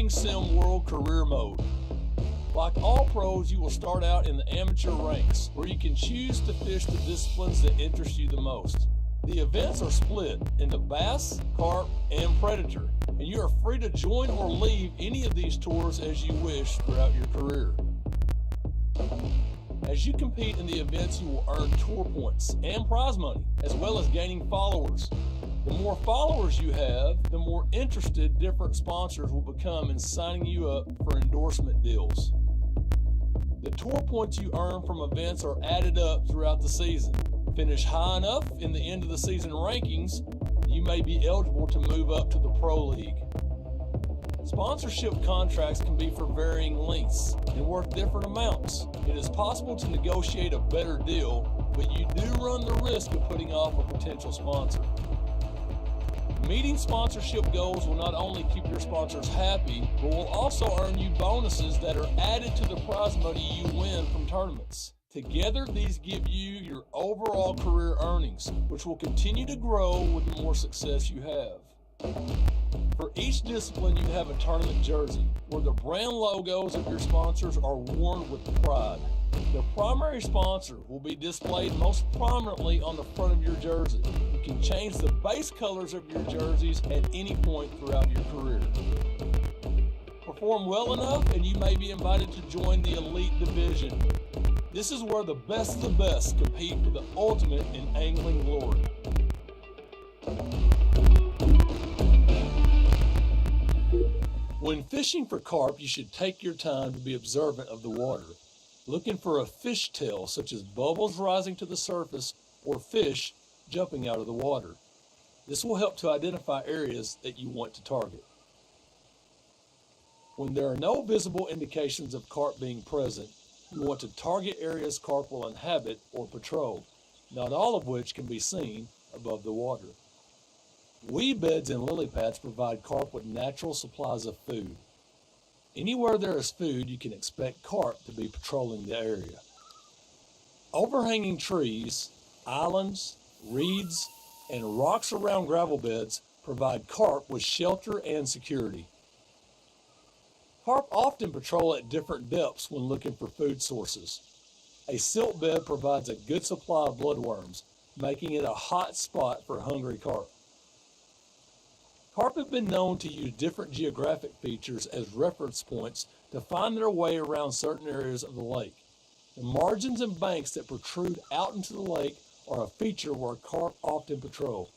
Fishing Sim World Career Mode. Like all pros, you will start out in the amateur ranks, where you can choose to fish the disciplines that interest you the most. The events are split into bass, carp, and predator, and you are free to join or leave any of these tours as you wish throughout your career. As you compete in the events, you will earn tour points and prize money, as well as gaining followers. The more followers you have, the more interested different sponsors will become in signing you up for endorsement deals. The tour points you earn from events are added up throughout the season. Finish high enough in the end of the season rankings, you may be eligible to move up to the Pro League. Sponsorship contracts can be for varying lengths and worth different amounts. It is possible to negotiate a better deal, but you do run the risk of putting off a potential sponsor. Meeting sponsorship goals will not only keep your sponsors happy, but will also earn you bonuses that are added to the prize money you win from tournaments. Together, these give you your overall career earnings, which will continue to grow with the more success you have. For each discipline, you have a tournament jersey, where the brand logos of your sponsors are worn with pride. The primary sponsor will be displayed most prominently on the front of your jersey. You can change the base colors of your jerseys at any point throughout your career. Perform well enough and you may be invited to join the elite division. This is where the best of the best compete for the ultimate in angling glory. When fishing for carp, you should take your time to be observant of the water, looking for a fish tail such as bubbles rising to the surface or fish jumping out of the water. This will help to identify areas that you want to target. When there are no visible indications of carp being present, you want to target areas carp will inhabit or patrol, not all of which can be seen above the water. Weed beds and lily pads provide carp with natural supplies of food. Anywhere there is food, you can expect carp to be patrolling the area. Overhanging trees, islands, reeds, and rocks around gravel beds provide carp with shelter and security. Carp often patrol at different depths when looking for food sources. A silt bed provides a good supply of bloodworms, making it a hot spot for hungry carp. Carp have been known to use different geographic features as reference points to find their way around certain areas of the lake. The margins and banks that protrude out into the lake are a feature where carp often patrol.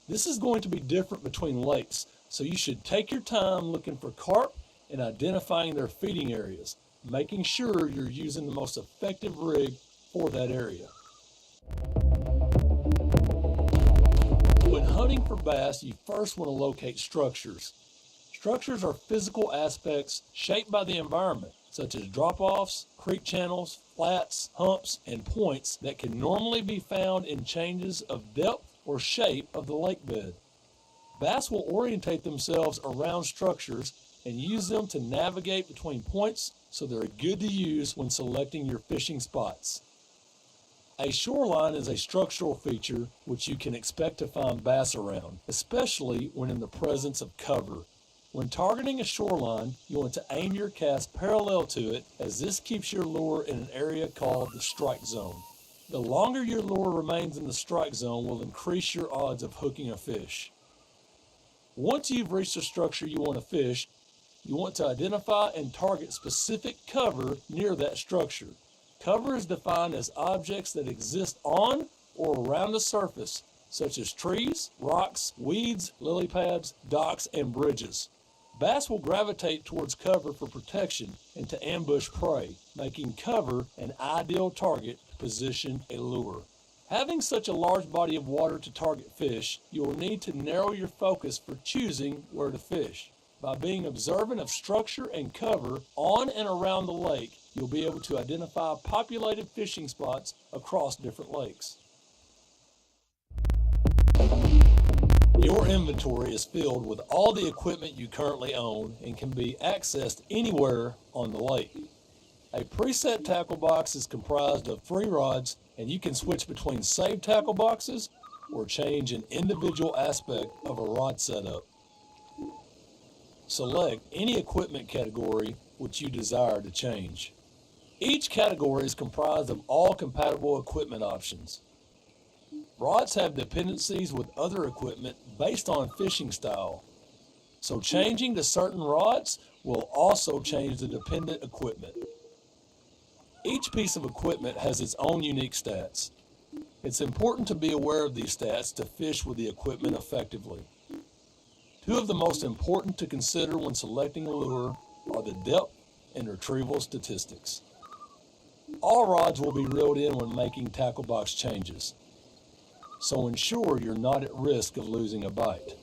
This is going to be different between lakes, so you should take your time looking for carp and identifying their feeding areas, making sure you're using the most effective rig for that area. When hunting for bass, you first want to locate structures. Structures are physical aspects shaped by the environment, such as drop-offs, creek channels, flats, humps, and points that can normally be found in changes of depth or shape of the lake bed. Bass will orientate themselves around structures and use them to navigate between points, so they're good to use when selecting your fishing spots. A shoreline is a structural feature which you can expect to find bass around, especially when in the presence of cover. When targeting a shoreline, you want to aim your cast parallel to it, as this keeps your lure in an area called the strike zone. The longer your lure remains in the strike zone will increase your odds of hooking a fish. Once you've reached the structure you want to fish, you want to identify and target specific cover near that structure. Cover is defined as objects that exist on or around the surface, such as trees, rocks, weeds, lily pads, docks, and bridges. Bass will gravitate towards cover for protection and to ambush prey, making cover an ideal target to position a lure. Having such a large body of water to target fish, you will need to narrow your focus for choosing where to fish. By being observant of structure and cover on and around the lake, you'll be able to identify populated fishing spots across different lakes. Your inventory is filled with all the equipment you currently own and can be accessed anywhere on the lake. A preset tackle box is comprised of 3 rods, and you can switch between saved tackle boxes or change an individual aspect of a rod setup. select any equipment category which you desire to change. Each category is comprised of all compatible equipment options. Rods have dependencies with other equipment based on fishing style, so changing to certain rods will also change the dependent equipment. Each piece of equipment has its own unique stats. It's important to be aware of these stats to fish with the equipment effectively. Two of the most important to consider when selecting a lure are the depth and retrieval statistics. All rods will be reeled in when making tackle box changes, so ensure you're not at risk of losing a bite.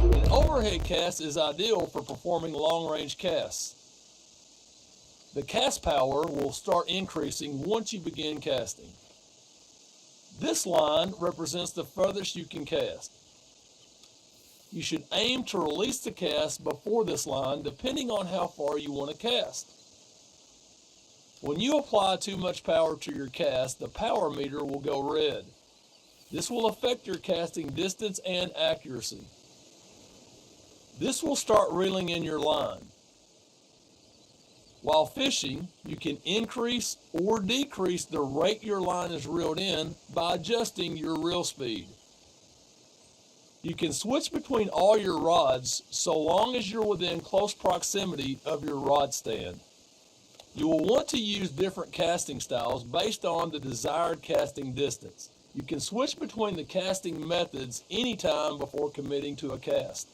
An overhead cast is ideal for performing long-range casts. The cast power will start increasing once you begin casting. This line represents the furthest you can cast. You should aim to release the cast before this line depending on how far you want to cast. When you apply too much power to your cast, the power meter will go red. This will affect your casting distance and accuracy. This will start reeling in your line. While fishing, you can increase or decrease the rate your line is reeled in by adjusting your reel speed. You can switch between all your rods so long as you're within close proximity of your rod stand. You will want to use different casting styles based on the desired casting distance. You can switch between the casting methods anytime before committing to a cast.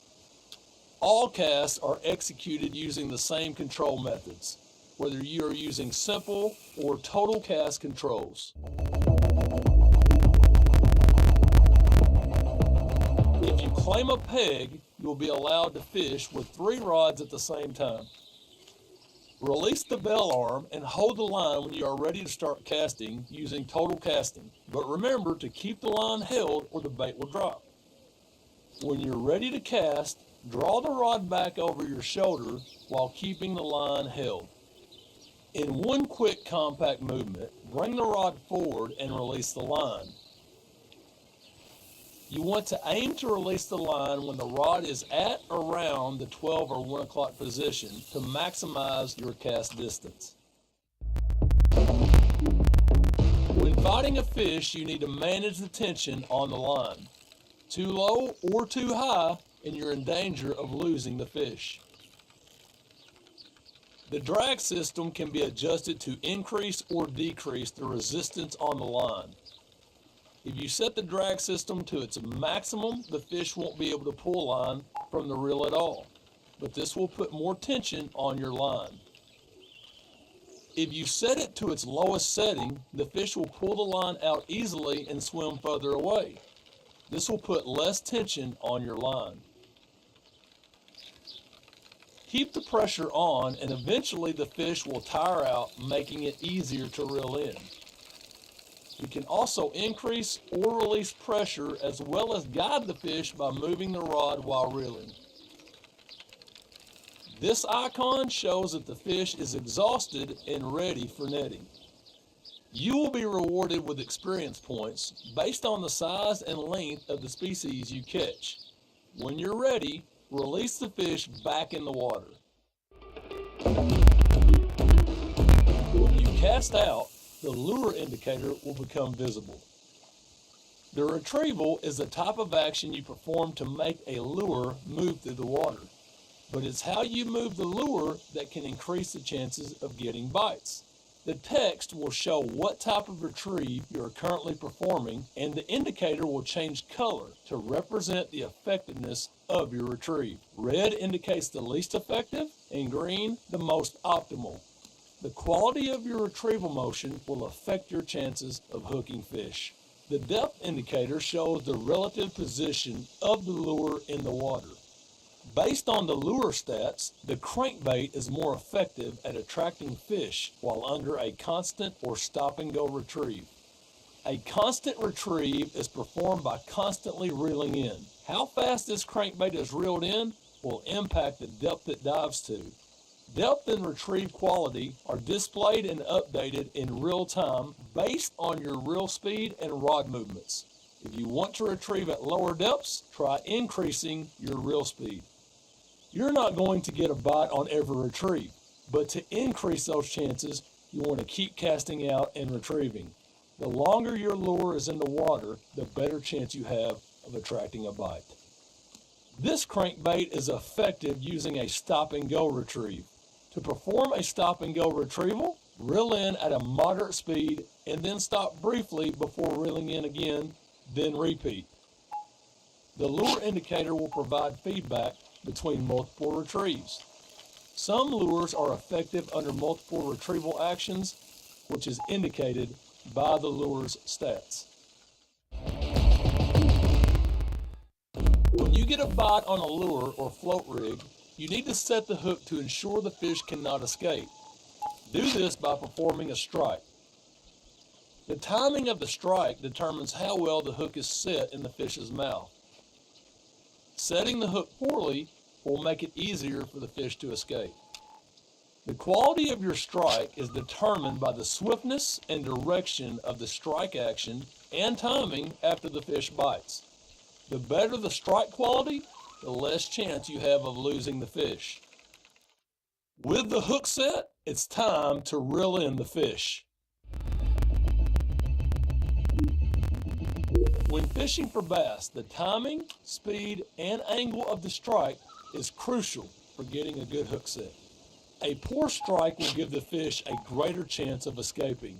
All casts are executed using the same control methods, whether you are using simple or total cast controls. If you claim a peg, you'll be allowed to fish with 3 rods at the same time. Release the bell arm and hold the line when you are ready to start casting using total casting, but remember to keep the line held or the bait will drop. When you're ready to cast, draw the rod back over your shoulder while keeping the line held. In one quick compact movement, bring the rod forward and release the line. You want to aim to release the line when the rod is at around the 12 or 1 o'clock position to maximize your cast distance. When fighting a fish, you need to manage the tension on the line. Too low or too high, and you're in danger of losing the fish. The drag system can be adjusted to increase or decrease the resistance on the line. If you set the drag system to its maximum, the fish won't be able to pull line from the reel at all, but this will put more tension on your line. If you set it to its lowest setting, the fish will pull the line out easily and swim further away. This will put less tension on your line. Keep the pressure on and eventually the fish will tire out, making it easier to reel in. You can also increase or release pressure as well as guide the fish by moving the rod while reeling. This icon shows that the fish is exhausted and ready for netting. You will be rewarded with experience points based on the size and length of the species you catch. When you're ready, release the fish back in the water. When you cast out, the lure indicator will become visible. The retrieval is the type of action you perform to make a lure move through the water, but it's how you move the lure that can increase the chances of getting bites. The text will show what type of retrieve you are currently performing, and the indicator will change color to represent the effectiveness of your retrieve. Red indicates the least effective, and green the most optimal. The quality of your retrieval motion will affect your chances of hooking fish. The depth indicator shows the relative position of the lure in the water. Based on the lure stats, the crankbait is more effective at attracting fish while under a constant or stop-and-go retrieve. A constant retrieve is performed by constantly reeling in. How fast this crankbait is reeled in will impact the depth it dives to. Depth and retrieve quality are displayed and updated in real time based on your reel speed and rod movements. If you want to retrieve at lower depths, try increasing your reel speed. You're not going to get a bite on every retrieve, but to increase those chances, you want to keep casting out and retrieving. The longer your lure is in the water, the better chance you have of attracting a bite. This crankbait is effective using a stop and go retrieve. To perform a stop and go retrieval, reel in at a moderate speed and then stop briefly before reeling in again, then repeat. The lure indicator will provide feedback between multiple retrieves. Some lures are effective under multiple retrieval actions, which is indicated by the lure's stats. When you get a bite on a lure or float rig, you need to set the hook to ensure the fish cannot escape. Do this by performing a strike. The timing of the strike determines how well the hook is set in the fish's mouth. Setting the hook poorly will make it easier for the fish to escape. The quality of your strike is determined by the swiftness and direction of the strike action and timing after the fish bites. The better the strike quality, the less chance you have of losing the fish. With the hook set, it's time to reel in the fish. When fishing for bass, the timing, speed, and angle of the strike is crucial for getting a good hook set. A poor strike will give the fish a greater chance of escaping.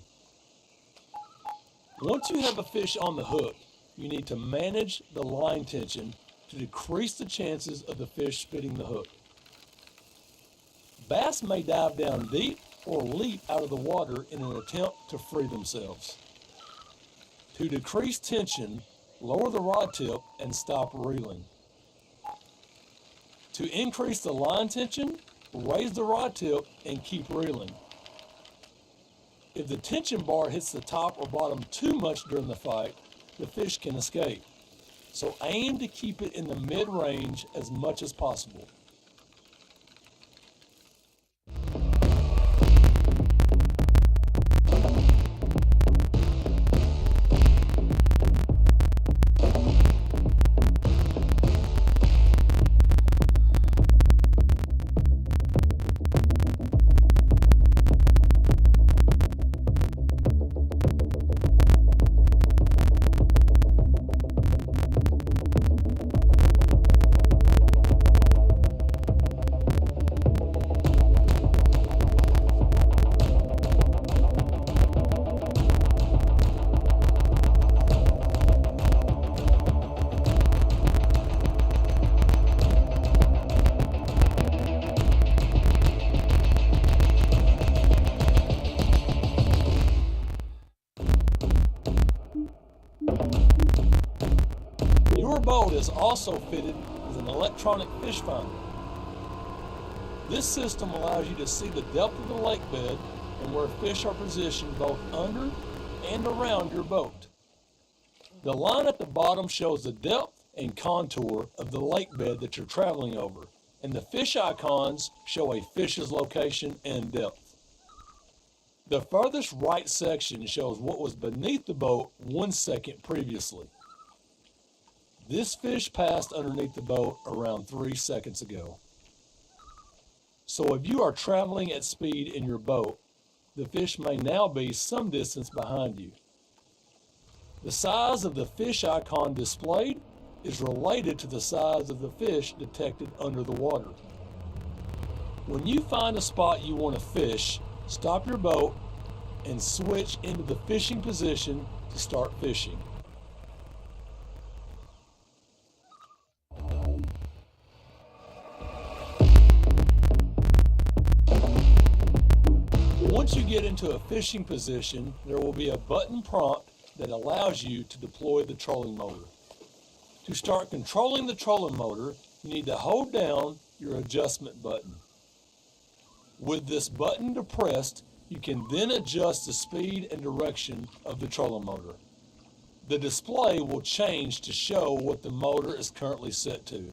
Once you have a fish on the hook, you need to manage the line tension to decrease the chances of the fish spitting the hook. Bass may dive down deep or leap out of the water in an attempt to free themselves. To decrease tension, lower the rod tip and stop reeling. To increase the line tension, raise the rod tip and keep reeling. If the tension bar hits the top or bottom too much during the fight, the fish can escape. So aim to keep it in the mid-range as much as possible. Your boat is also fitted with an electronic fish finder. This system allows you to see the depth of the lake bed and where fish are positioned both under and around your boat. The line at the bottom shows the depth and contour of the lake bed that you're traveling over, and the fish icons show a fish's location and depth. The furthest right section shows what was beneath the boat 1 second previously. This fish passed underneath the boat around 3 seconds ago. So if you are traveling at speed in your boat, the fish may now be some distance behind you. The size of the fish icon displayed is related to the size of the fish detected under the water. When you find a spot you want to fish, stop your boat and switch into the fishing position to start fishing. Once you get into a fishing position, there will be a button prompt that allows you to deploy the trolling motor. To start controlling the trolling motor, you need to hold down your adjustment button. With this button depressed, you can then adjust the speed and direction of the trolling motor. The display will change to show what the motor is currently set to.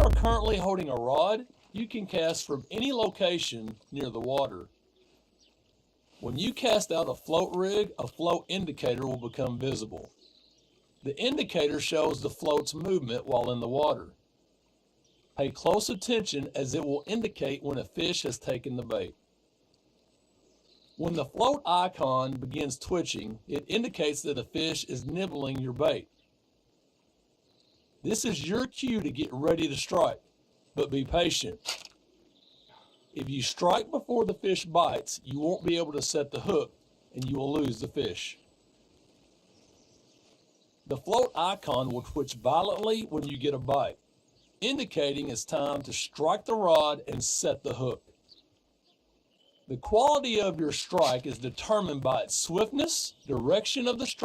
are currently holding a rod, you can cast from any location near the water. When you cast out a float rig, a float indicator will become visible. The indicator shows the float's movement while in the water. Pay close attention as it will indicate when a fish has taken the bait. When the float icon begins twitching, it indicates that a fish is nibbling your bait. This is your cue to get ready to strike, but be patient. If you strike before the fish bites, you won't be able to set the hook and you will lose the fish. The float icon will twitch violently when you get a bite, indicating it's time to strike the rod and set the hook. The quality of your strike is determined by its swiftness, direction of the strike,